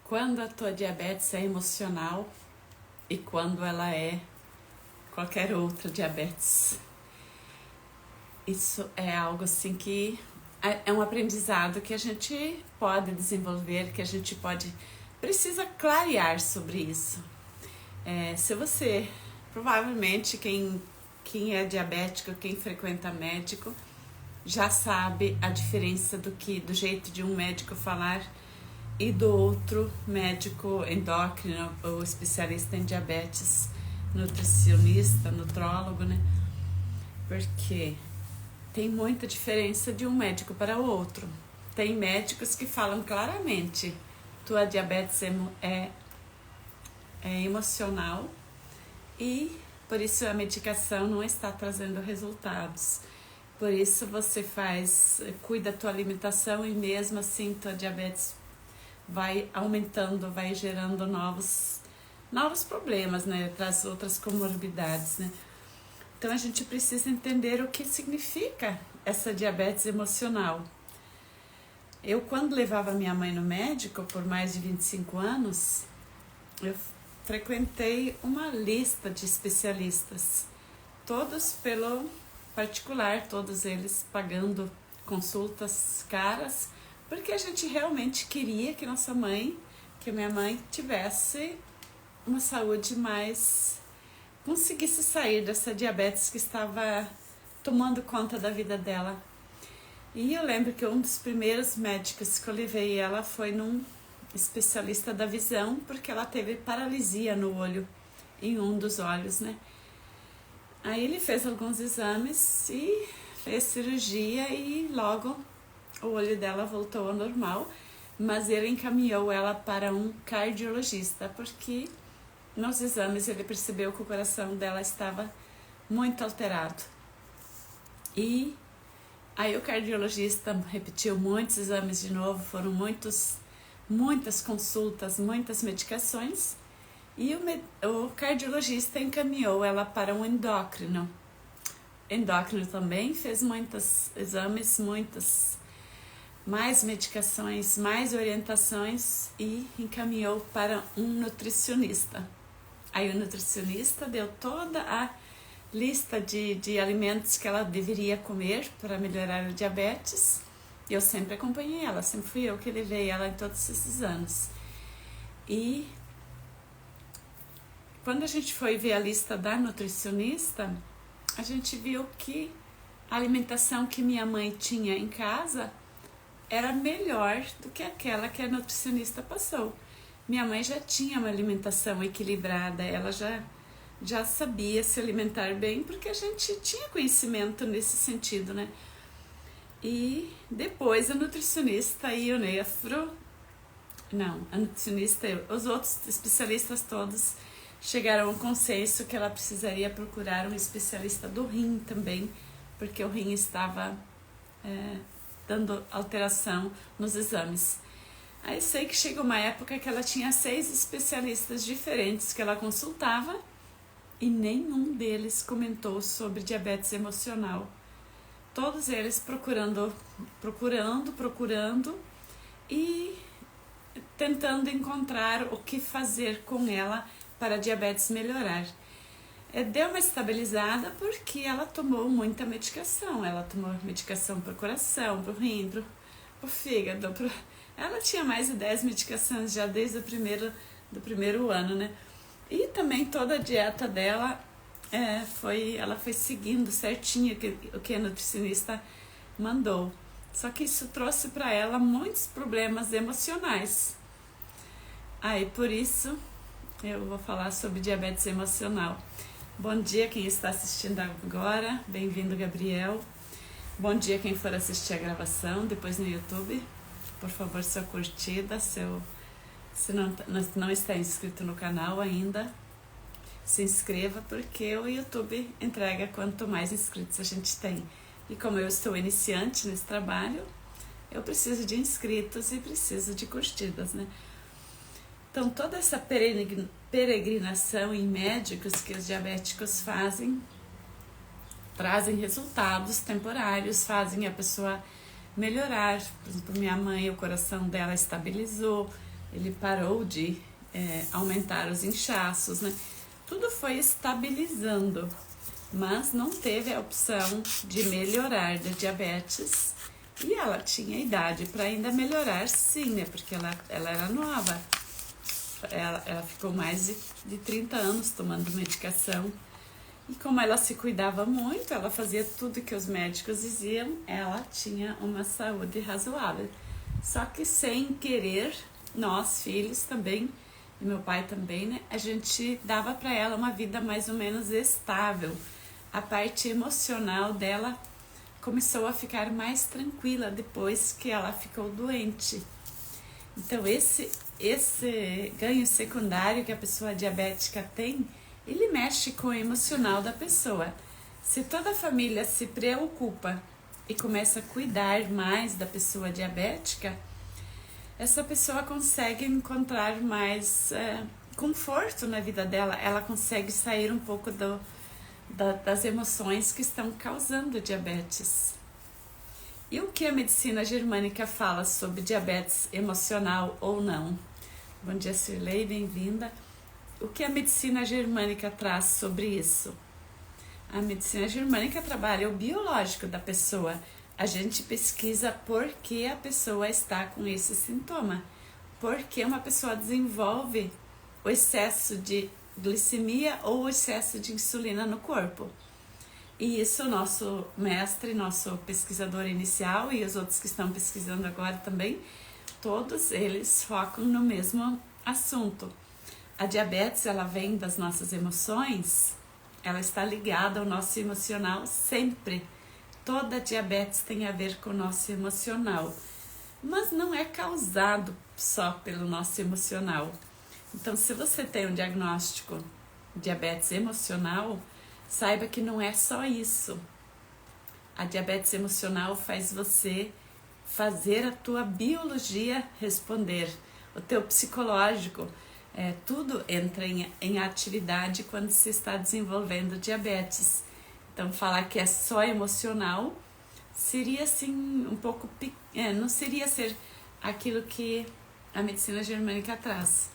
Quando a tua diabetes é emocional e quando ela é qualquer outra diabetes. Isso é algo assim que é um aprendizado que a gente pode desenvolver, que a gente precisa clarear sobre isso. Se você, provavelmente quem é diabético, quem frequenta médico, já sabe a diferença do jeito de um médico falar e do outro médico endócrino ou especialista em diabetes, nutricionista, nutrólogo, né? Porque tem muita diferença de um médico para o outro. Tem médicos que falam claramente: tua diabetes é emocional e por isso a medicação não está trazendo resultados. Por isso você cuida da tua alimentação e mesmo assim tua diabetes vai aumentando, vai gerando novos problemas, né? Traz outras comorbidades, né? Então a gente precisa entender o que significa essa diabetes emocional. Eu, quando levava minha mãe no médico por mais de 25 anos, eu frequentei uma lista de especialistas, todos pelo particular, todos eles pagando consultas caras, porque a gente realmente queria que minha mãe tivesse uma saúde mais, conseguisse sair dessa diabetes que estava tomando conta da vida dela. E eu lembro que um dos primeiros médicos que eu levei ela foi num especialista da visão, porque ela teve paralisia no olho, em um dos olhos, né? Aí ele fez alguns exames e fez cirurgia e logo o olho dela voltou ao normal, mas ele encaminhou ela para um cardiologista, porque nos exames ele percebeu que o coração dela estava muito alterado. E aí o cardiologista repetiu muitos exames de novo, foram muitas consultas, muitas medicações, e o cardiologista encaminhou ela para um endócrino. Endócrino também fez muitos exames, mais medicações, mais orientações e encaminhou para um nutricionista. Aí o nutricionista deu toda a lista de alimentos que ela deveria comer para melhorar a diabetes. E eu sempre acompanhei ela, sempre fui eu que levei ela em todos esses anos. E quando a gente foi ver a lista da nutricionista, a gente viu que a alimentação que minha mãe tinha em casa era melhor do que aquela que a nutricionista passou. Minha mãe já tinha uma alimentação equilibrada, ela já sabia se alimentar bem, porque a gente tinha conhecimento nesse sentido, né? E depois a nutricionista e a nutricionista e os outros especialistas todos chegaram ao consenso que ela precisaria procurar um especialista do rim também, porque o rim estava dando alteração nos exames. Aí sei que chegou uma época que ela tinha 6 especialistas diferentes que ela consultava e nenhum deles comentou sobre diabetes emocional. Todos eles procurando e tentando encontrar o que fazer com ela para a diabetes melhorar. Deu uma estabilizada porque ela tomou muita medicação. Ela tomou medicação para o coração, para o rim, para o fígado. Ela tinha mais de 10 medicações já desde do primeiro ano, né? E também toda a dieta dela, ela foi seguindo certinho o que a nutricionista mandou. Só que isso trouxe para ela muitos problemas emocionais. Aí por isso eu vou falar sobre diabetes emocional. Bom dia quem está assistindo agora, bem-vindo Gabriel. Bom dia quem for assistir a gravação depois no YouTube. Por favor, sua curtida, se não está inscrito no canal ainda, se inscreva, porque o YouTube entrega quanto mais inscritos a gente tem. E como eu estou iniciante nesse trabalho, eu preciso de inscritos e preciso de curtidas, né? Então, toda essa peregrinação em médicos que os diabéticos fazem, trazem resultados temporários, fazem a pessoa melhorar. Por exemplo, minha mãe, o coração dela estabilizou, ele parou de aumentar os inchaços, né? Tudo foi estabilizando, mas não teve a opção de melhorar da diabetes. E ela tinha idade para ainda melhorar, sim, né? Porque ela era nova. Ela ficou mais de 30 anos tomando medicação. E como ela se cuidava muito, ela fazia tudo que os médicos diziam, ela tinha uma saúde razoável. Só que sem querer, nós, filhos também, e meu pai também, né? A gente dava para ela uma vida mais ou menos estável. A parte emocional dela começou a ficar mais tranquila depois que ela ficou doente. Então esse ganho secundário que a pessoa diabética tem, ele mexe com o emocional da pessoa. Se toda a família se preocupa e começa a cuidar mais da pessoa diabética, essa pessoa consegue encontrar mais conforto na vida dela, ela consegue sair um pouco das emoções que estão causando diabetes. E o que a medicina germânica fala sobre diabetes emocional ou não? Bom dia, Sirlei, bem-vinda. O que a medicina germânica traz sobre isso? A medicina germânica trabalha o biológico da pessoa. A gente pesquisa por que a pessoa está com esse sintoma. Por que uma pessoa desenvolve o excesso de glicemia ou o excesso de insulina no corpo. E isso nosso mestre, nosso pesquisador inicial e os outros que estão pesquisando agora também, todos eles focam no mesmo assunto. A diabetes, ela vem das nossas emoções, ela está ligada ao nosso emocional sempre. Toda diabetes tem a ver com o nosso emocional, mas não é causado só pelo nosso emocional. Então, se você tem um diagnóstico de diabetes emocional, saiba que não é só isso. A diabetes emocional faz você fazer a tua biologia responder, o teu psicológico, tudo entra em atividade quando se está desenvolvendo diabetes. Então, falar que é só emocional seria assim um pouco, não seria ser aquilo que a medicina germânica traz.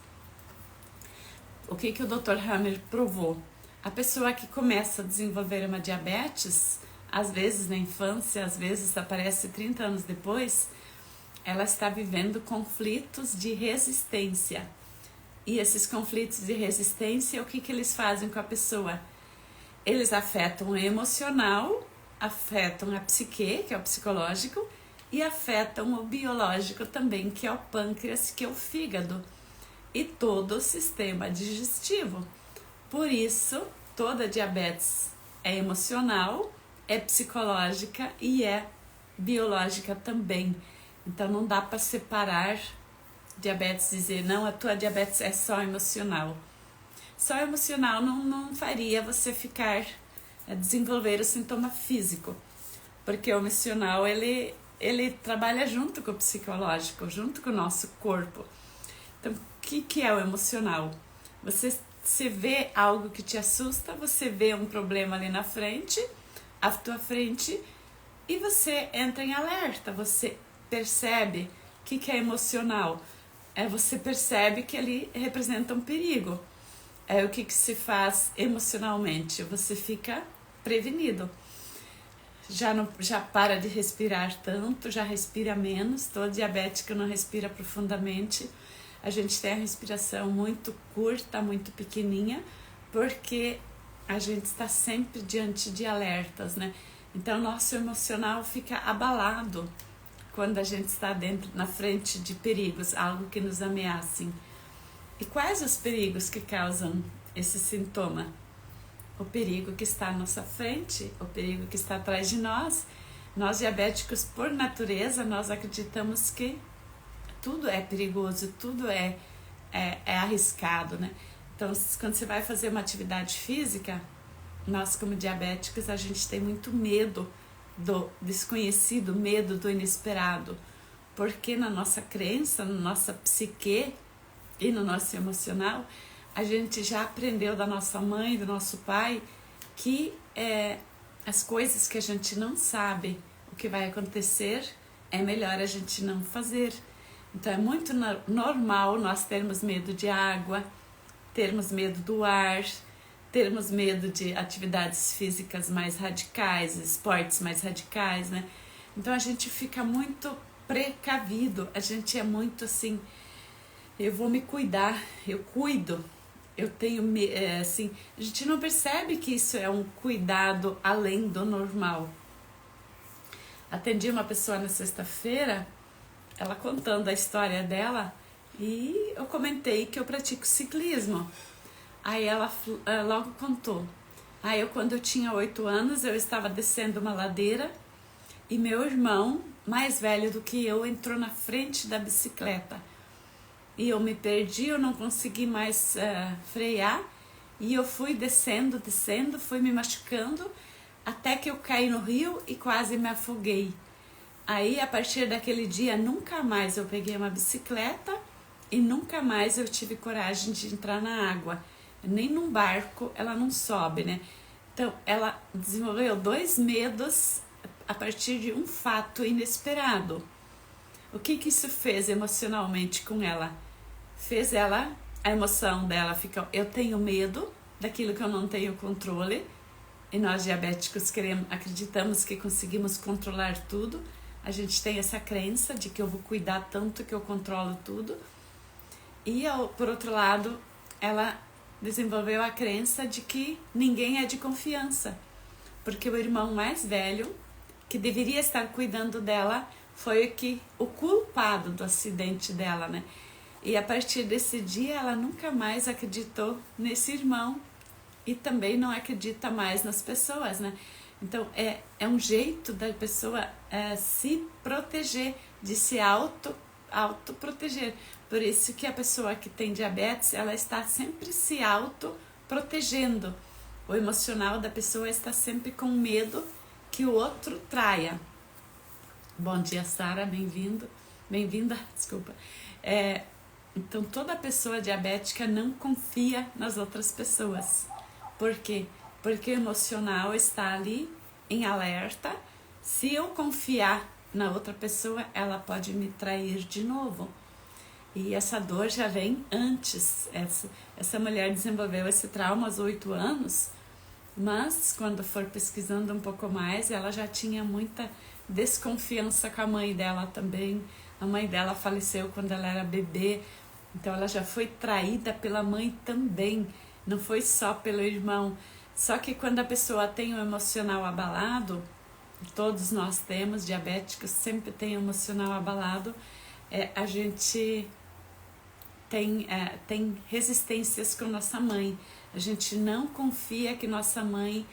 O que o Dr. Hammer provou? A pessoa que começa a desenvolver uma diabetes, às vezes na infância, às vezes aparece 30 anos depois, ela está vivendo conflitos de resistência. E esses conflitos de resistência, o que eles fazem com a pessoa? Eles afetam o emocional, afetam a psique, que é o psicológico, e afetam o biológico também, que é o pâncreas, que é o fígado, e todo o sistema digestivo. Por isso, toda diabetes é emocional, é psicológica e é biológica também. Então não dá para separar diabetes e dizer, não, a tua diabetes é só emocional. Só emocional não faria você desenvolver o sintoma físico, porque o emocional ele trabalha junto com o psicológico, junto com o nosso corpo. Então, o que é o emocional? Você vê algo que te assusta, você vê um problema ali na frente, à tua frente, e você entra em alerta, você percebe o que é emocional. Você percebe que ali representa um perigo. O que se faz emocionalmente? Você fica prevenido. Já para de respirar tanto, já respira menos. Todo diabético não respira profundamente. A gente tem a respiração muito curta, muito pequenininha, porque a gente está sempre diante de alertas, né? Então, nosso emocional fica abalado quando a gente está na frente de perigos, algo que nos ameacem. E quais os perigos que causam esse sintoma? O perigo que está à nossa frente, o perigo que está atrás de nós. Nós diabéticos, por natureza, nós acreditamos que tudo é perigoso, tudo é arriscado, né? Então, quando você vai fazer uma atividade física, nós como diabéticos, a gente tem muito medo do desconhecido, medo do inesperado, porque na nossa crença, na nossa psique e no nosso emocional, a gente já aprendeu da nossa mãe, do nosso pai, que as coisas que a gente não sabe o que vai acontecer, é melhor a gente não fazer. Então é muito normal nós termos medo de água, termos medo do ar, termos medo de atividades físicas mais radicais, esportes mais radicais, né? Então a gente fica muito precavido, a gente é muito assim, eu vou me cuidar, eu cuido, eu tenho, assim, a gente não percebe que isso é um cuidado além do normal. Atendi uma pessoa na sexta-feira, ela contando a história dela, e eu comentei que eu pratico ciclismo. Aí ela logo contou. Aí quando eu tinha 8 anos, eu estava descendo uma ladeira e meu irmão, mais velho do que eu, entrou na frente da bicicleta. E eu me perdi, eu não consegui mais frear. E eu fui descendo, fui me machucando, até que eu caí no rio e quase me afoguei. Aí, a partir daquele dia, nunca mais eu peguei uma bicicleta e nunca mais eu tive coragem de entrar na água. Nem num barco ela não sobe, né? Então, ela desenvolveu 2 medos a partir de um fato inesperado. O que isso fez emocionalmente com ela? Fez ela, a emoção dela fica, eu tenho medo daquilo que eu não tenho controle, e nós diabéticos acreditamos que conseguimos controlar tudo. A gente tem essa crença de que eu vou cuidar tanto que eu controlo tudo. E, por outro lado, ela desenvolveu a crença de que ninguém é de confiança, porque o irmão mais velho, que deveria estar cuidando dela, foi o culpado do acidente dela, né? E a partir desse dia, ela nunca mais acreditou nesse irmão e também não acredita mais nas pessoas, né? Então, é um jeito da pessoa se proteger, de se autoproteger. Por isso que a pessoa que tem diabetes, ela está sempre se autoprotegendo. O emocional da pessoa está sempre com medo que o outro traia. Bom dia, Sara, bem-vinda, desculpa. Então, toda pessoa diabética não confia nas outras pessoas. Por quê? Porque o emocional está ali em alerta. Se eu confiar na outra pessoa, ela pode me trair de novo. E essa dor já vem antes. Essa mulher desenvolveu esse trauma aos 8 anos, mas quando for pesquisando um pouco mais, ela já tinha muita desconfiança com a mãe dela também. A mãe dela faleceu quando ela era bebê, então ela já foi traída pela mãe também, não foi só pelo irmão. Só que quando a pessoa tem o emocional abalado, todos nós temos, diabéticos sempre tem o emocional abalado, a gente tem resistências com nossa mãe. A gente não confia que nossa mãe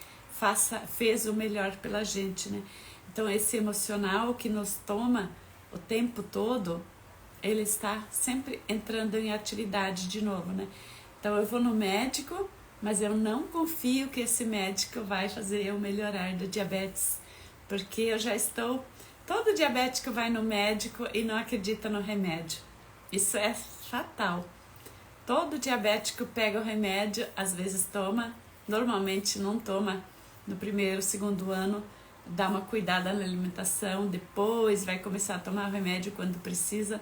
fez o melhor pela gente, né? Então esse emocional que nos toma o tempo todo, ele está sempre entrando em atividade de novo, né? Então eu vou no médico, mas eu não confio que esse médico vai fazer eu melhorar do diabetes, porque eu já estou... Todo diabético vai no médico e não acredita no remédio. Isso é fatal. Todo diabético pega o remédio, às vezes toma, normalmente não toma no primeiro, segundo ano, dá uma cuidada na alimentação, depois vai começar a tomar remédio quando precisa.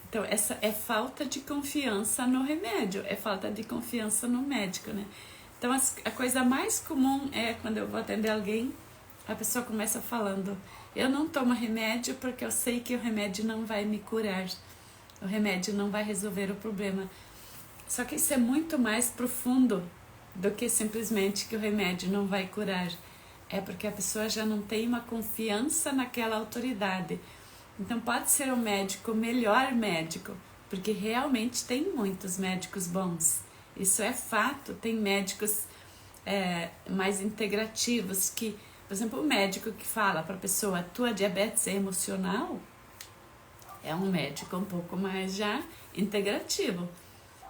Então, essa é falta de confiança no remédio, é falta de confiança no médico, né? Então, a coisa mais comum é quando eu vou atender alguém, a pessoa começa falando, eu não tomo remédio porque eu sei que o remédio não vai me curar, o remédio não vai resolver o problema. Só que isso é muito mais profundo do que simplesmente que o remédio não vai curar. É porque a pessoa já não tem uma confiança naquela autoridade. Então pode ser o médico, o melhor médico, porque realmente tem muitos médicos bons. Isso é fato, tem médicos mais integrativos que, por exemplo, o médico que fala para a pessoa, tua diabetes é emocional, é um médico um pouco mais já integrativo,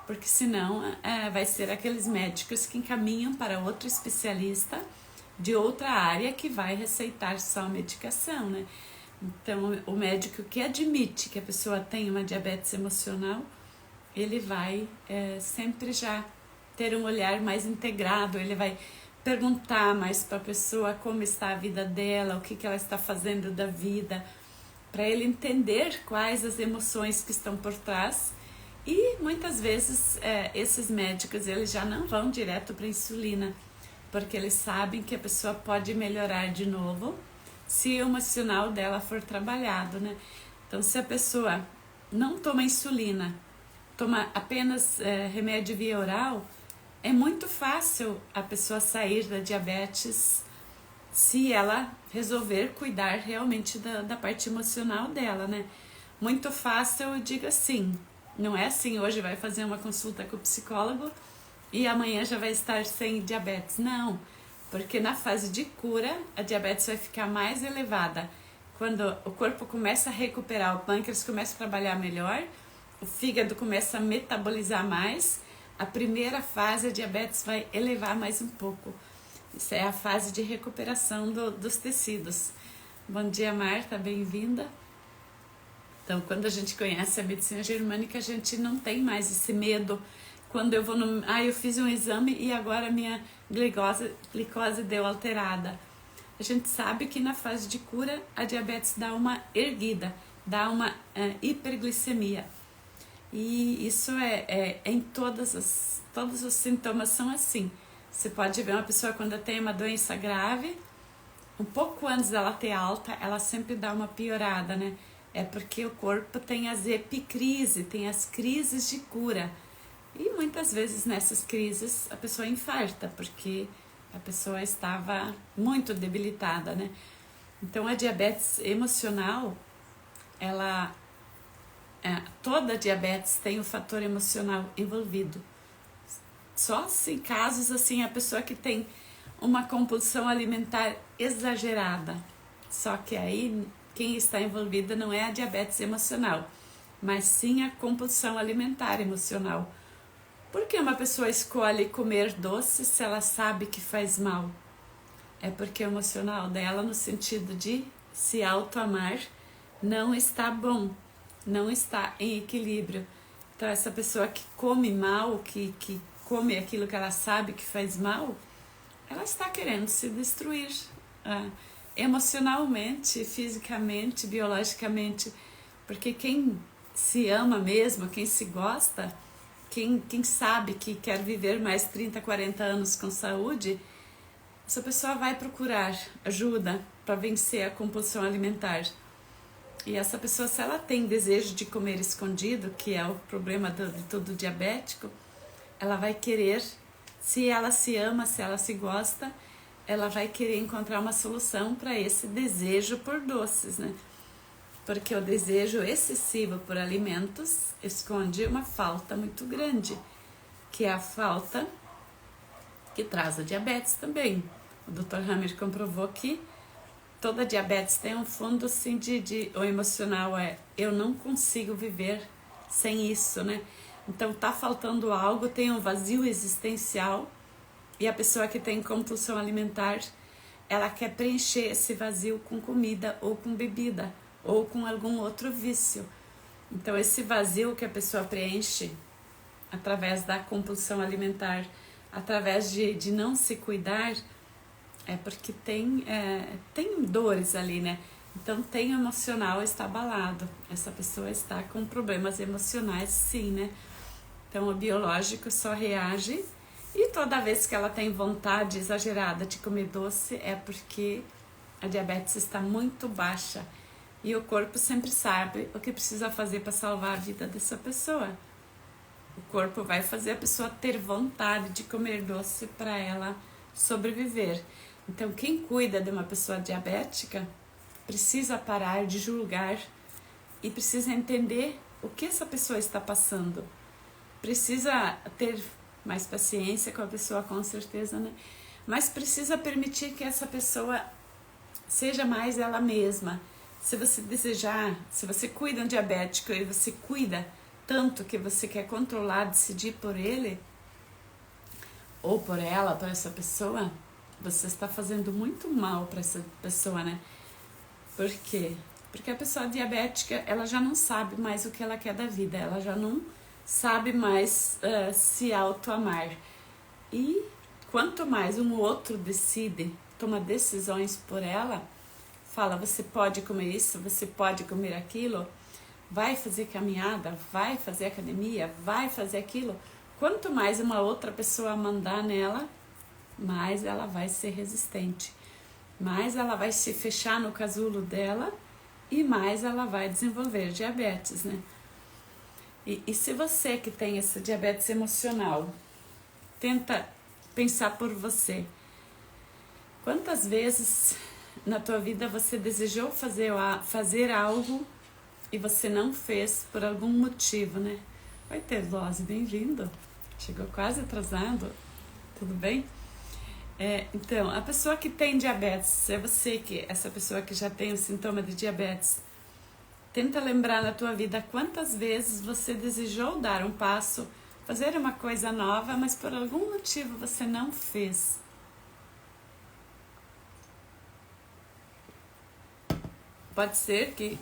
porque senão vai ser aqueles médicos que encaminham para outro especialista de outra área que vai receitar só medicação, né? Então, o médico que admite que a pessoa tem uma diabetes emocional, ele vai sempre já ter um olhar mais integrado, ele vai perguntar mais para a pessoa como está a vida dela, o que ela está fazendo da vida, para ele entender quais as emoções que estão por trás. E muitas vezes esses médicos eles já não vão direto para insulina, porque eles sabem que a pessoa pode melhorar de novo se o emocional dela for trabalhado, né? Então, se a pessoa não toma insulina, toma apenas remédio via oral, é muito fácil a pessoa sair da diabetes se ela resolver cuidar realmente da parte emocional dela, né? Muito fácil, eu digo assim, não é assim, hoje vai fazer uma consulta com o psicólogo e amanhã já vai estar sem diabetes. Não, porque na fase de cura a diabetes vai ficar mais elevada. Quando o corpo começa a recuperar, o pâncreas começa a trabalhar melhor, o fígado começa a metabolizar mais, a primeira fase a diabetes vai elevar mais um pouco. Isso é a fase de recuperação dos tecidos. Bom dia, Marta, bem-vinda. Então, quando a gente conhece a medicina germânica, a gente não tem mais esse medo. Quando eu vou no... eu fiz um exame e agora a minha glicose deu alterada. A gente sabe que na fase de cura, a diabetes dá uma erguida, dá uma hiperglicemia. E isso em todos os sintomas são assim. Você pode ver uma pessoa quando tem uma doença grave, um pouco antes dela ter alta, ela sempre dá uma piorada, né? É porque o corpo tem as epicrise, tem as crises de cura. E muitas vezes nessas crises a pessoa infarta, porque a pessoa estava muito debilitada, né? Então a diabetes emocional, toda diabetes tem o fator emocional envolvido. Só se em casos assim, a pessoa que tem uma compulsão alimentar exagerada. Só que aí quem está envolvida não é a diabetes emocional, mas sim a compulsão alimentar emocional. Por que uma pessoa escolhe comer doce se ela sabe que faz mal? É porque o emocional dela, no sentido de se auto-amar, não está bom, não está em equilíbrio. Então essa pessoa que come mal, que come aquilo que ela sabe que faz mal, ela está querendo se destruir emocionalmente, fisicamente, biologicamente, porque quem se ama mesmo, quem se gosta, quem sabe que quer viver mais 30, 40 anos com saúde, essa pessoa vai procurar ajuda para vencer a compulsão alimentar. E essa pessoa, se ela tem desejo de comer escondido, que é o problema de todo diabético, ela vai querer, se ela se ama, se ela se gosta, ela vai querer encontrar uma solução para esse desejo por doces, né? Porque o desejo excessivo por alimentos esconde uma falta muito grande, que é a falta que traz a diabetes também. O Dr. Hammer comprovou que toda diabetes tem um fundo assim o emocional eu não consigo viver sem isso, né? Então tá faltando algo, tem um vazio existencial e a pessoa que tem compulsão alimentar, ela quer preencher esse vazio com comida ou com bebida ou com algum outro vício. Então esse vazio que a pessoa preenche através da compulsão alimentar, através de não se cuidar, é porque tem dores ali, né? Então tem o emocional está abalado, essa pessoa está com problemas emocionais, sim, né? Então o biológico só reage e toda vez que ela tem vontade exagerada de comer doce é porque a diabetes está muito baixa e o corpo sempre sabe o que precisa fazer para salvar a vida dessa pessoa. O corpo vai fazer a pessoa ter vontade de comer doce para ela sobreviver. Então quem cuida de uma pessoa diabética precisa parar de julgar e precisa entender o que essa pessoa está passando. Precisa ter mais paciência com a pessoa, com certeza, né? Mas precisa permitir que essa pessoa seja mais ela mesma. Se você desejar, se você cuida de um diabético e você cuida tanto que você quer controlar, decidir por ele ou por ela, por essa pessoa, você está fazendo muito mal para essa pessoa, né? Por quê? Porque a pessoa diabética, ela já não sabe mais o que ela quer da vida, ela já não sabe mais se auto-amar. E quanto mais um outro decide, toma decisões por ela, fala, você pode comer isso, você pode comer aquilo, vai fazer caminhada, vai fazer academia, vai fazer aquilo. Quanto mais uma outra pessoa mandar nela, mais ela vai ser resistente, mais ela vai se fechar no casulo dela e mais ela vai desenvolver diabetes, né? E se você que tem essa diabetes emocional, tenta pensar por você. Quantas vezes na tua vida você desejou fazer algo e você não fez por algum motivo, né? Oi, Terlose, bem-vindo. Chegou quase atrasado, tudo bem? Então, a pessoa que tem diabetes, é você que, essa pessoa que já tem o sintoma de diabetes, tenta lembrar na tua vida quantas vezes você desejou dar um passo, fazer uma coisa nova, mas por algum motivo você não fez. Pode ser que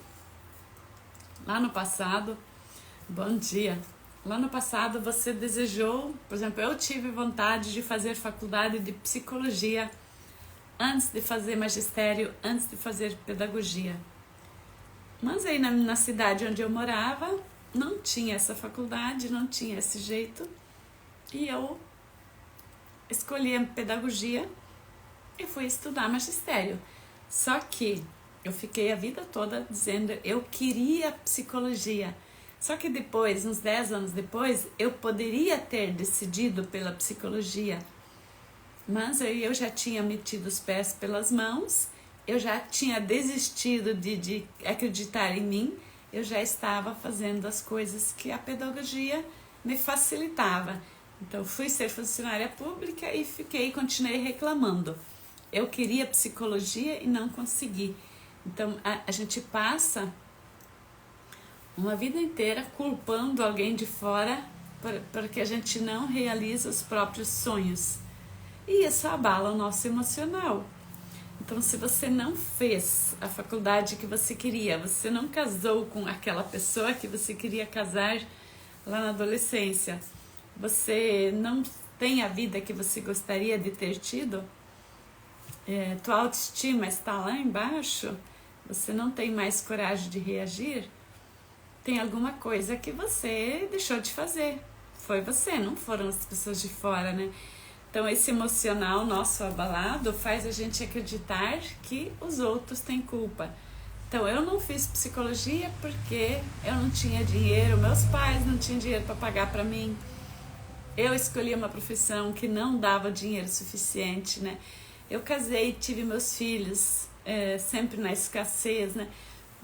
lá no passado, bom dia, lá no passado você desejou, por exemplo, eu tive vontade de fazer faculdade de psicologia antes de fazer magistério, antes de fazer pedagogia. Mas aí na cidade onde eu morava, não tinha essa faculdade, não tinha esse jeito. E eu escolhi a pedagogia e fui estudar magistério. Só que eu fiquei a vida toda dizendo eu queria psicologia. Só que depois, uns 10 anos depois, eu poderia ter decidido pela psicologia. Mas aí eu já tinha metido os pés pelas mãos, eu já tinha desistido de acreditar em mim, eu já estava fazendo as coisas que a pedagogia me facilitava. Então fui ser funcionária pública e continuei reclamando. Eu queria psicologia e não consegui. Então a gente passa uma vida inteira culpando alguém de fora porque a gente não realiza os próprios sonhos. E isso abala o nosso emocional. Então, se você não fez a faculdade que você queria, você não casou com aquela pessoa que você queria casar lá na adolescência, você não tem a vida que você gostaria de ter tido, tua autoestima está lá embaixo, você não tem mais coragem de reagir, tem alguma coisa que você deixou de fazer. Foi você, não foram as pessoas de fora, né? Então, esse emocional nosso abalado faz a gente acreditar que os outros têm culpa. Então, eu não fiz psicologia porque eu não tinha dinheiro, meus pais não tinham dinheiro para pagar para mim. Eu escolhi uma profissão que não dava dinheiro suficiente, né? Eu casei, tive meus filhos, sempre na escassez, né?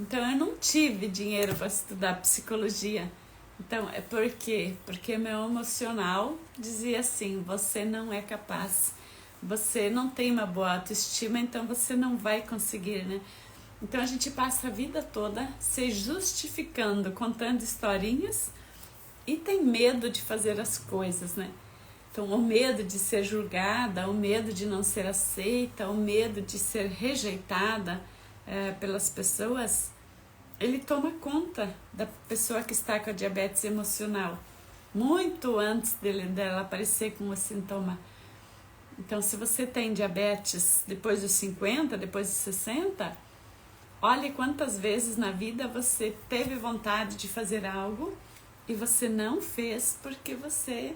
Então, eu não tive dinheiro para estudar psicologia. Então, é por quê? Porque meu emocional dizia assim, você não é capaz, você não tem uma boa autoestima, então você não vai conseguir, né? Então a gente passa a vida toda se justificando, contando historinhas e tem medo de fazer as coisas, né? Então o medo de ser julgada, o medo de não ser aceita, o medo de ser rejeitada pelas pessoas, ele toma conta da pessoa que está com a diabetes emocional, muito antes dela aparecer com o sintoma. Então, se você tem diabetes depois dos 50, depois dos 60, olhe quantas vezes na vida você teve vontade de fazer algo e você não fez porque você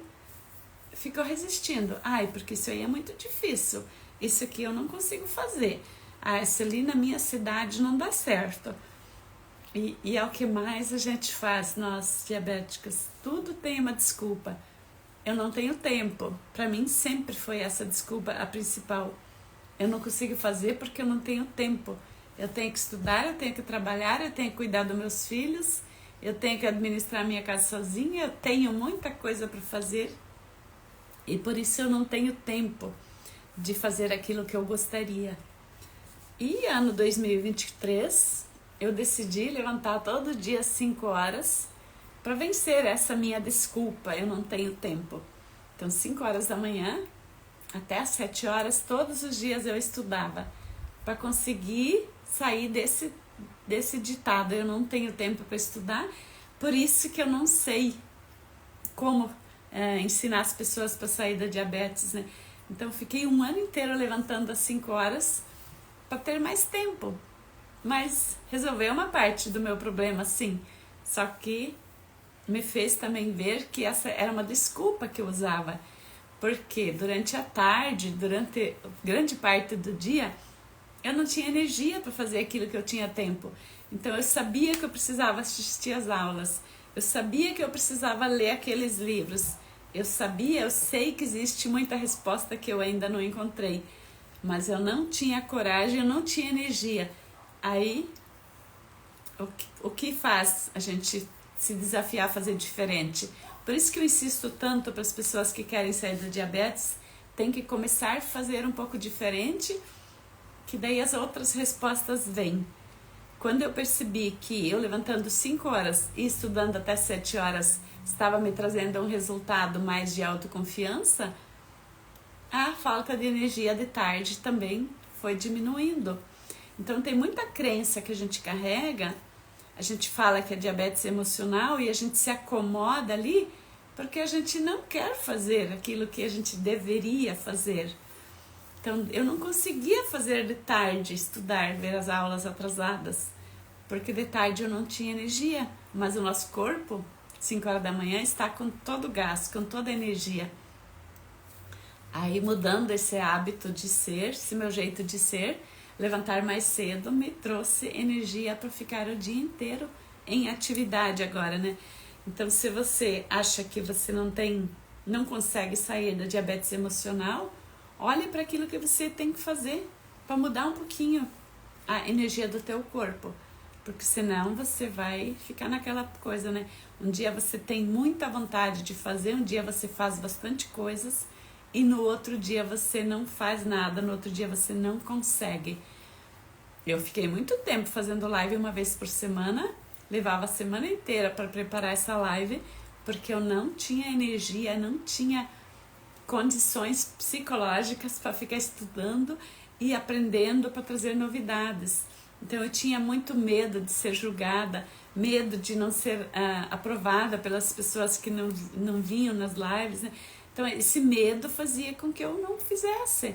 ficou resistindo. Porque isso aí é muito difícil, isso aqui eu não consigo fazer. Isso ali na minha cidade não dá certo. E é o que mais a gente faz, nós diabéticos. Tudo tem uma desculpa. Eu não tenho tempo. Para mim sempre foi essa desculpa a principal. Eu não consigo fazer porque eu não tenho tempo. Eu tenho que estudar, eu tenho que trabalhar, eu tenho que cuidar dos meus filhos, eu tenho que administrar minha casa sozinha, eu tenho muita coisa para fazer. E por isso eu não tenho tempo de fazer aquilo que eu gostaria. E ano 2023... eu decidi levantar todo dia às 5 horas para vencer essa minha desculpa, eu não tenho tempo. Então, 5 horas da manhã até às 7 horas, todos os dias eu estudava para conseguir sair desse ditado, eu não tenho tempo para estudar, por isso que eu não sei como ensinar as pessoas para sair da diabetes, né? Então, fiquei um ano inteiro levantando às 5 horas para ter mais tempo. mas resolveu uma parte do meu problema, sim. Só que me fez também ver que essa era uma desculpa que eu usava. Porque durante a tarde, durante grande parte do dia, eu não tinha energia para fazer aquilo que eu tinha tempo. Então eu sabia que eu precisava assistir às aulas. Eu sabia que eu precisava ler aqueles livros. Eu sei que existe muita resposta que eu ainda não encontrei. Mas eu não tinha coragem, eu não tinha energia. Aí, o que faz a gente se desafiar a fazer diferente? Por isso que eu insisto tanto para as pessoas que querem sair do diabetes, tem que começar a fazer um pouco diferente, que daí as outras respostas vêm. Quando eu percebi que eu levantando 5 horas e estudando até 7 horas estava me trazendo um resultado mais de autoconfiança, a falta de energia de tarde também foi diminuindo. Então tem muita crença que a gente carrega, a gente fala que é diabetes emocional e a gente se acomoda ali porque a gente não quer fazer aquilo que a gente deveria fazer. Então eu não conseguia fazer de tarde, estudar, ver as aulas atrasadas, porque de tarde eu não tinha energia, mas o nosso corpo, 5 horas da manhã, está com todo o gás, com toda a energia. Aí mudando esse hábito de ser, esse meu jeito de ser, levantar mais cedo me trouxe energia para ficar o dia inteiro em atividade agora, né? Então se você acha que você não consegue sair da diabetes emocional, olhe para aquilo que você tem que fazer para mudar um pouquinho a energia do teu corpo. Porque senão você vai ficar naquela coisa, né? Um dia você tem muita vontade de fazer, um dia você faz bastante coisas e no outro dia você não faz nada, no outro dia você não consegue. Eu fiquei muito tempo fazendo live uma vez por semana, levava a semana inteira para preparar essa live, porque eu não tinha energia, não tinha condições psicológicas para ficar estudando e aprendendo para trazer novidades. Então eu tinha muito medo de ser julgada, medo de não ser aprovada pelas pessoas que não vinham nas lives, né? Então esse medo fazia com que eu não fizesse.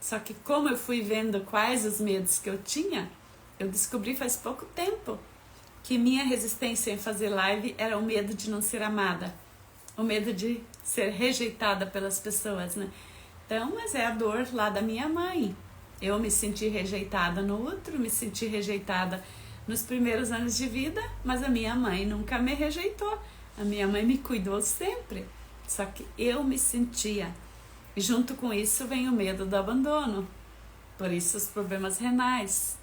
Só que como eu fui vendo quais os medos que eu tinha, eu descobri faz pouco tempo que minha resistência em fazer live era o medo de não ser amada, o medo de ser rejeitada pelas pessoas, né? Então, mas é a dor lá da minha mãe. Eu me senti rejeitada no útero, me senti rejeitada nos primeiros anos de vida, mas a minha mãe nunca me rejeitou. A minha mãe me cuidou sempre. Só que eu me sentia. E junto com isso vem o medo do abandono. Por isso os problemas renais.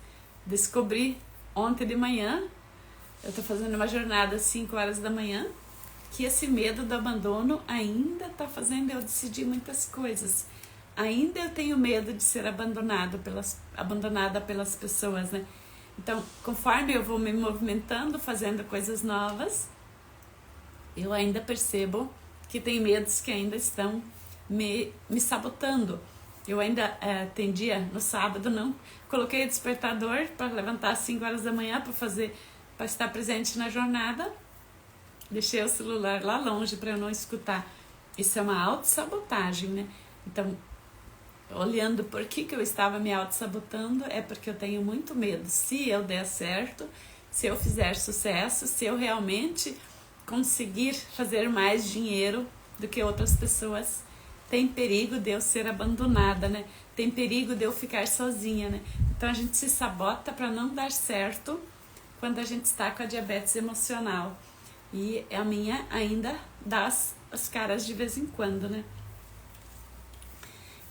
Descobri ontem de manhã, eu estou fazendo uma jornada às 5 horas da manhã, que esse medo do abandono ainda está fazendo eu decidir muitas coisas. Ainda eu tenho medo de ser abandonada pelas pessoas, né? Então, conforme eu vou me movimentando, fazendo coisas novas, eu ainda percebo que tem medos que ainda estão me sabotando. Eu ainda tem dia no sábado, não coloquei o despertador para levantar às 5 horas da manhã para estar presente na jornada. Deixei o celular lá longe para eu não escutar. Isso é uma autossabotagem, né? Então, olhando por que eu estava me auto-sabotando, é porque eu tenho muito medo. Se eu der certo, se eu fizer sucesso, se eu realmente conseguir fazer mais dinheiro do que outras pessoas, tem perigo de eu ser abandonada, né? Tem perigo de eu ficar sozinha, né? Então a gente se sabota para não dar certo quando a gente está com a diabetes emocional. E a minha ainda dá as caras de vez em quando, né?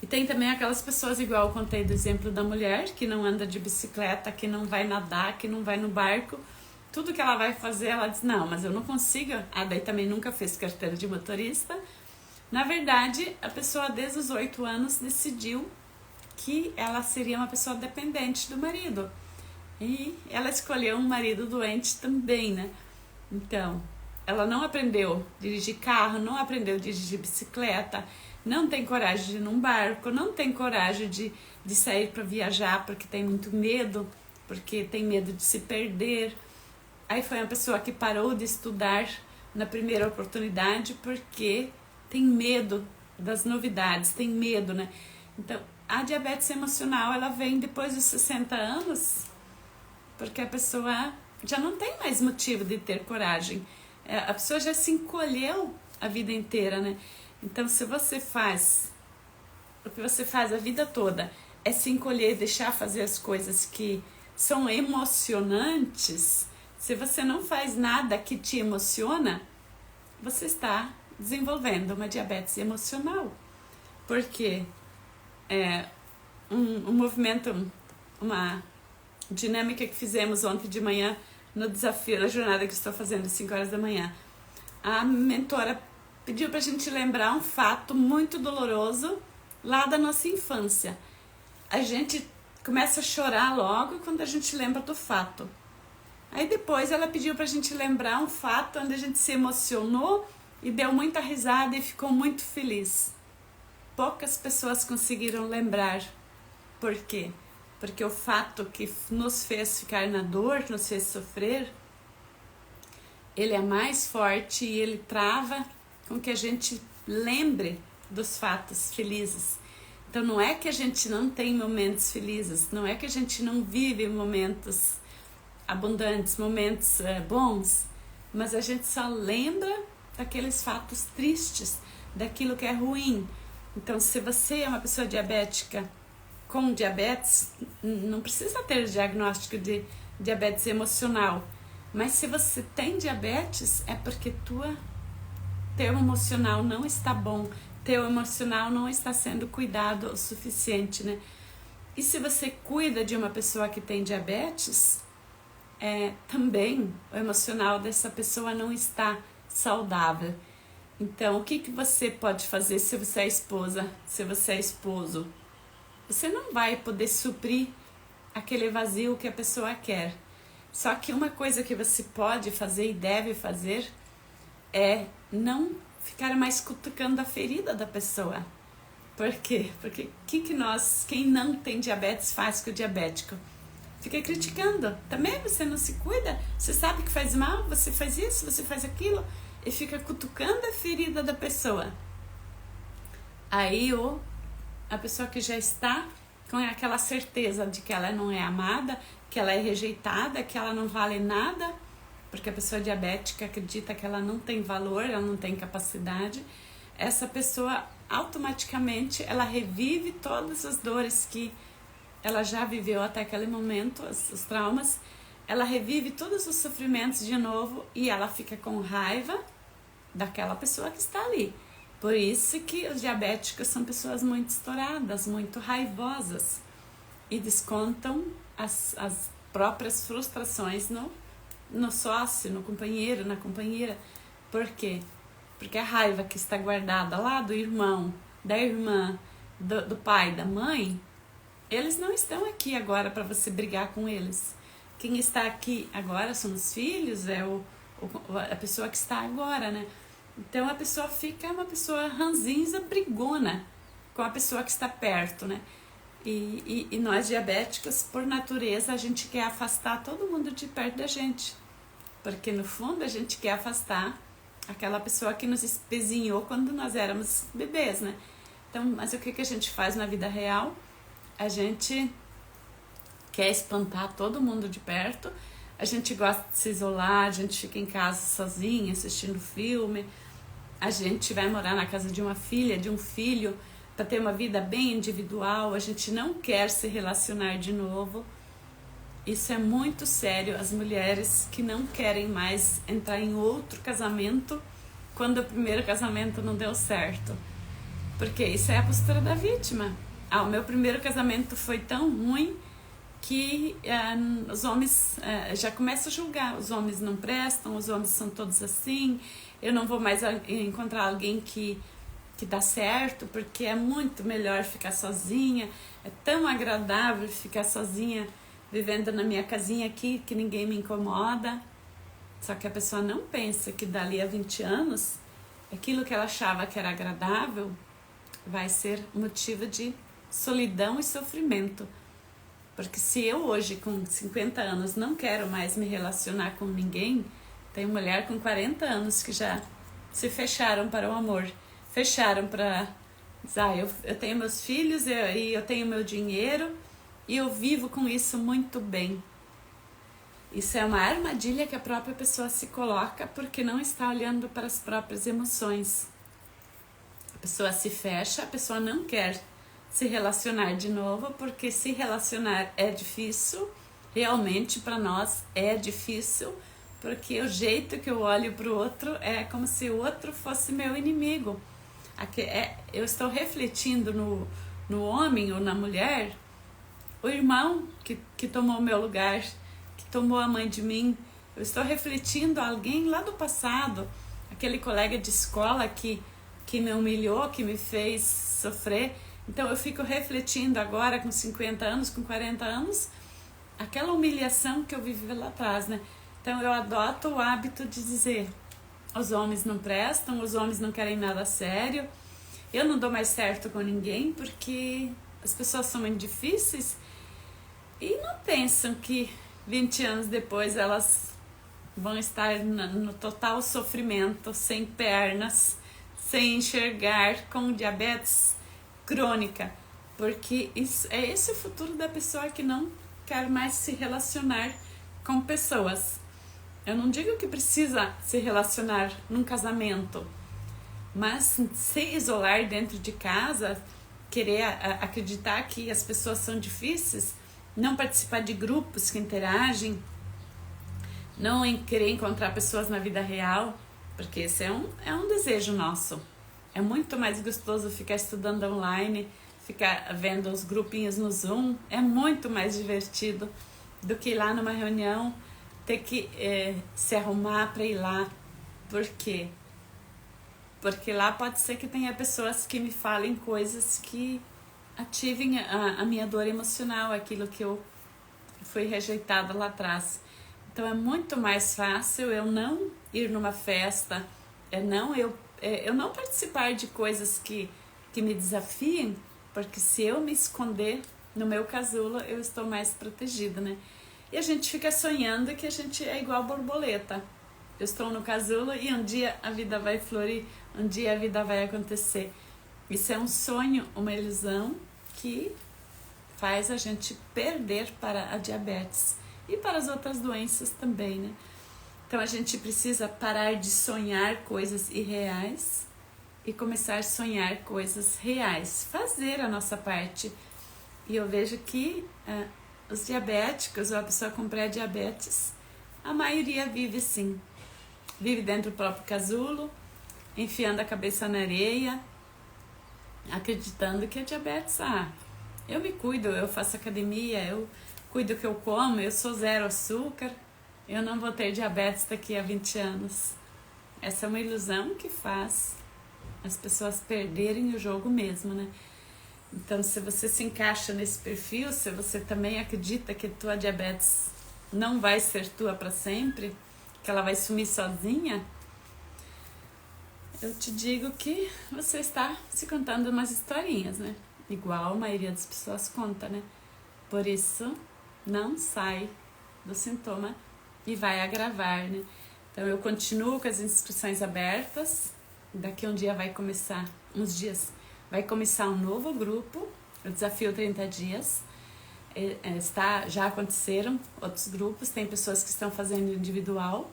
E tem também aquelas pessoas, igual eu contei do exemplo da mulher, que não anda de bicicleta, que não vai nadar, que não vai no barco. Tudo que ela vai fazer, ela diz, não, mas eu não consigo. Daí também nunca fez carteira de motorista. Na verdade, a pessoa desde os 8 anos decidiu que ela seria uma pessoa dependente do marido. E ela escolheu um marido doente também, né? Então, ela não aprendeu a dirigir carro, não aprendeu a dirigir bicicleta, não tem coragem de ir num barco, não tem coragem de sair para viajar porque tem muito medo, porque tem medo de se perder. Aí foi uma pessoa que parou de estudar na primeira oportunidade porque tem medo das novidades, tem medo, né? Então, a diabetes emocional, ela vem depois dos 60 anos, porque a pessoa já não tem mais motivo de ter coragem. A pessoa já se encolheu a vida inteira, né? Então, se você faz o que você faz a vida toda é se encolher, deixar fazer as coisas que são emocionantes, se você não faz nada que te emociona, você está desenvolvendo uma diabetes emocional. Porque um movimento, uma dinâmica que fizemos ontem de manhã no desafio, na jornada que estou fazendo às 5 horas da manhã, a mentora pediu para a gente lembrar um fato muito doloroso lá da nossa infância. A gente começa a chorar logo quando a gente lembra do fato. Aí depois ela pediu pra gente lembrar um fato onde a gente se emocionou e deu muita risada e ficou muito feliz. Poucas pessoas conseguiram lembrar. Por quê? Porque o fato que nos fez ficar na dor, nos fez sofrer, ele é mais forte e ele trava com que a gente lembre dos fatos felizes. Então não é que a gente não tem momentos felizes, não é que a gente não vive momentos abundantes, momentos bons, mas a gente só lembra daqueles fatos tristes, daquilo que é ruim. Então, se você é uma pessoa diabética com diabetes, não precisa ter diagnóstico de diabetes emocional, mas se você tem diabetes, é porque teu emocional não está bom, teu emocional não está sendo cuidado o suficiente, né? E se você cuida de uma pessoa que tem diabetes, também o emocional dessa pessoa não está saudável. Então, o que você pode fazer se você é esposa, se você é esposo? Você não vai poder suprir aquele vazio que a pessoa quer. Só que uma coisa que você pode fazer e deve fazer é não ficar mais cutucando a ferida da pessoa. Por quê? Porque quem não tem diabetes faz com o diabético? Fica criticando. Também você não se cuida, você sabe que faz mal, você faz isso, você faz aquilo, e fica cutucando a ferida da pessoa. Aí a pessoa que já está com aquela certeza de que ela não é amada, que ela é rejeitada, que ela não vale nada, porque a pessoa diabética acredita que ela não tem valor, ela não tem capacidade, essa pessoa automaticamente ela revive todas as dores que ela já viveu até aquele momento, os traumas, ela revive todos os sofrimentos de novo e ela fica com raiva daquela pessoa que está ali. Por isso que os diabéticos são pessoas muito estouradas, muito raivosas e descontam as próprias frustrações no sócio, no companheiro, na companheira. Por quê? Porque a raiva que está guardada lá do irmão, da irmã, do pai, da mãe, eles não estão aqui agora para você brigar com eles. Quem está aqui agora são os filhos, a pessoa que está agora, né? Então a pessoa fica uma pessoa ranzinza, brigona com a pessoa que está perto, né? E nós diabéticos, por natureza, a gente quer afastar todo mundo de perto da gente. Porque no fundo a gente quer afastar aquela pessoa que nos espezinhou quando nós éramos bebês, né? Então, mas o que a gente faz na vida real? A gente quer espantar todo mundo de perto, a gente gosta de se isolar, a gente fica em casa sozinha, assistindo filme, a gente vai morar na casa de uma filha, de um filho, para ter uma vida bem individual, a gente não quer se relacionar de novo. Isso é muito sério, as mulheres que não querem mais entrar em outro casamento quando o primeiro casamento não deu certo. Porque isso é a postura da vítima. O meu primeiro casamento foi tão ruim que os homens já começam a julgar. Os homens não prestam, os homens são todos assim. Eu não vou mais encontrar alguém que dá certo, porque é muito melhor ficar sozinha. É tão agradável ficar sozinha, vivendo na minha casinha aqui, que ninguém me incomoda. Só que a pessoa não pensa que dali a 20 anos, aquilo que ela achava que era agradável vai ser motivo de solidão e sofrimento. Porque se eu hoje, com 50 anos, não quero mais me relacionar com ninguém, tem mulher com 40 anos que já se fecharam para o amor. Fecharam para dizer, eu tenho meus filhos e eu tenho meu dinheiro e eu vivo com isso muito bem. Isso é uma armadilha que a própria pessoa se coloca porque não está olhando para as próprias emoções. A pessoa se fecha, a pessoa não quer se relacionar de novo, porque se relacionar é difícil, realmente para nós é difícil, porque o jeito que eu olho para o outro é como se o outro fosse meu inimigo. Eu estou refletindo no homem ou na mulher, o irmão que tomou o meu lugar, que tomou a mãe de mim. Eu estou refletindo alguém lá do passado, aquele colega de escola que me humilhou, que me fez sofrer. Então eu fico refletindo agora com 50 anos, com 40 anos, aquela humilhação que eu vivi lá atrás, né? Então eu adoto o hábito de dizer: os homens não prestam, os homens não querem nada sério, eu não dou mais certo com ninguém porque as pessoas são muito difíceis, e não pensam que 20 anos depois elas vão estar no total sofrimento, sem pernas, sem enxergar, com diabetes crônica, porque é esse o futuro da pessoa que não quer mais se relacionar com pessoas. Eu não digo que precisa se relacionar num casamento, mas se isolar dentro de casa, querer acreditar que as pessoas são difíceis, não participar de grupos que interagem, não querer encontrar pessoas na vida real, porque esse é um desejo nosso. É muito mais gostoso ficar estudando online, ficar vendo os grupinhos no Zoom, é muito mais divertido do que ir lá numa reunião, ter que se arrumar para ir lá. Por quê? Porque lá pode ser que tenha pessoas que me falem coisas que ativem a minha dor emocional, aquilo que eu fui rejeitada lá atrás. Então é muito mais fácil eu não ir numa festa, eu não participar de coisas que me desafiem, porque se eu me esconder no meu casulo, eu estou mais protegida, né? E a gente fica sonhando que a gente é igual borboleta. Eu estou no casulo e um dia a vida vai florir, um dia a vida vai acontecer. Isso é um sonho, uma ilusão que faz a gente perder para a diabetes e para as outras doenças também, né? Então a gente precisa parar de sonhar coisas irreais e começar a sonhar coisas reais, fazer a nossa parte. E eu vejo que os diabéticos ou a pessoa com pré-diabetes, a maioria vive assim, vive dentro do próprio casulo, enfiando a cabeça na areia, acreditando que a diabetes, eu me cuido, eu faço academia, eu cuido do que eu como, eu sou zero açúcar, eu não vou ter diabetes daqui a 20 anos. Essa é uma ilusão que faz as pessoas perderem o jogo mesmo, né? Então, se você se encaixa nesse perfil, se você também acredita que tua diabetes não vai ser tua para sempre, que ela vai sumir sozinha, eu te digo que você está se contando umas historinhas, né? Igual a maioria das pessoas conta, né? Por isso, não sai do sintoma e vai agravar, né? Então, eu continuo com as inscrições abertas. Daqui a um dia vai começar, uns dias, vai começar um novo grupo, o Desafio 30 Dias. Já aconteceram outros grupos, tem pessoas que estão fazendo individual,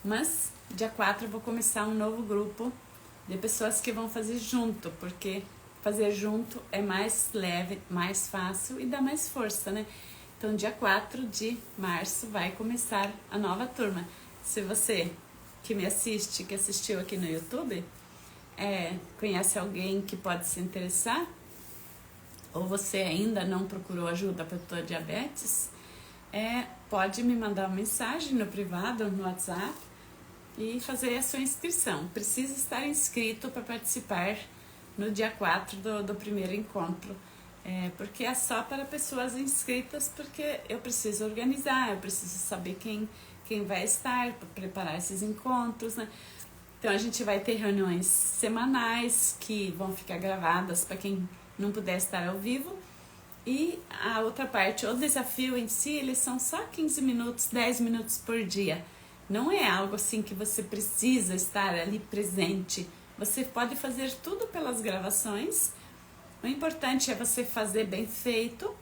mas dia 4 eu vou começar um novo grupo de pessoas que vão fazer junto, porque fazer junto é mais leve, mais fácil e dá mais força, né? Então, dia 4 de março vai começar a nova turma. Se você que me assiste, que assistiu aqui no YouTube, conhece alguém que pode se interessar, ou você ainda não procurou ajuda para a tua diabetes, pode me mandar uma mensagem no privado, no WhatsApp, e fazer a sua inscrição. Precisa estar inscrito para participar no dia 4 do primeiro encontro. Porque é só para pessoas inscritas, porque eu preciso organizar, eu preciso saber quem vai estar, para preparar esses encontros, né? Então a gente vai ter reuniões semanais que vão ficar gravadas para quem não puder estar ao vivo. E a outra parte, o desafio em si, eles são só 15 minutos, 10 minutos por dia. Não é algo assim que você precisa estar ali presente. Você pode fazer tudo pelas gravações. O importante é você fazer bem feito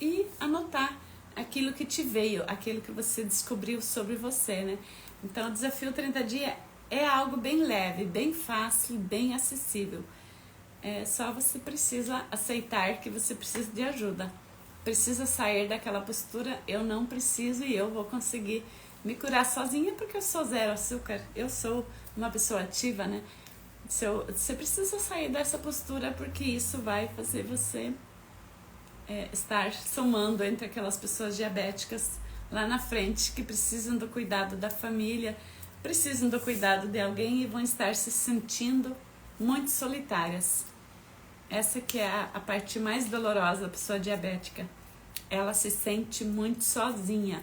e anotar aquilo que te veio, aquilo que você descobriu sobre você, né? Então, o desafio 30 dias é algo bem leve, bem fácil, bem acessível. Só você precisa aceitar que você precisa de ajuda. Precisa sair daquela postura, eu não preciso e eu vou conseguir me curar sozinha porque eu sou zero açúcar, eu sou uma pessoa ativa, né? Você precisa sair dessa postura porque isso vai fazer você estar somando entre aquelas pessoas diabéticas lá na frente que precisam do cuidado da família, precisam do cuidado de alguém e vão estar se sentindo muito solitárias. Essa que é a parte mais dolorosa da pessoa diabética. Ela se sente muito sozinha.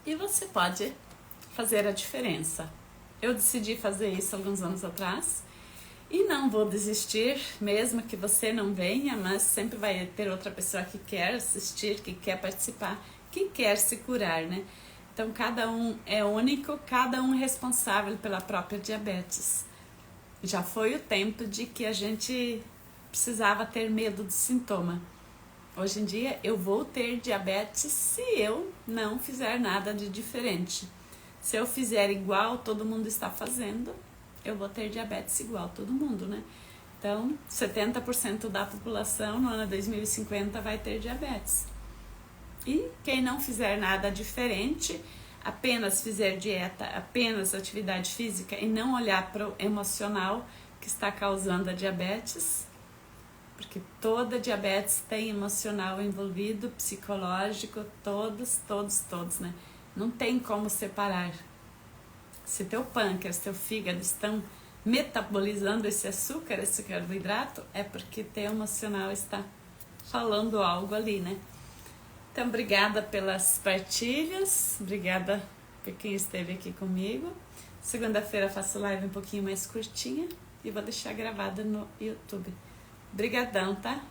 E você pode fazer a diferença. Eu decidi fazer isso alguns anos atrás e não vou desistir, mesmo que você não venha, mas sempre vai ter outra pessoa que quer assistir, que quer participar, que quer se curar, né? Então, cada um é único, cada um é responsável pela própria diabetes. Já foi o tempo de que a gente precisava ter medo do sintoma. Hoje em dia, eu vou ter diabetes se eu não fizer nada de diferente. Se eu fizer igual todo mundo está fazendo, eu vou ter diabetes igual todo mundo, né? Então, 70% da população no ano 2050 vai ter diabetes. E quem não fizer nada diferente, apenas fizer dieta, apenas atividade física e não olhar para o emocional que está causando a diabetes, porque toda diabetes tem emocional envolvido, psicológico, todos, né? Não tem como separar. Se teu pâncreas, teu fígado estão metabolizando esse açúcar, esse carboidrato, é porque teu emocional está falando algo ali, né? Então, obrigada pelas partilhas, obrigada por quem esteve aqui comigo. Segunda-feira faço live um pouquinho mais curtinha e vou deixar gravada no YouTube. Obrigadão, tá?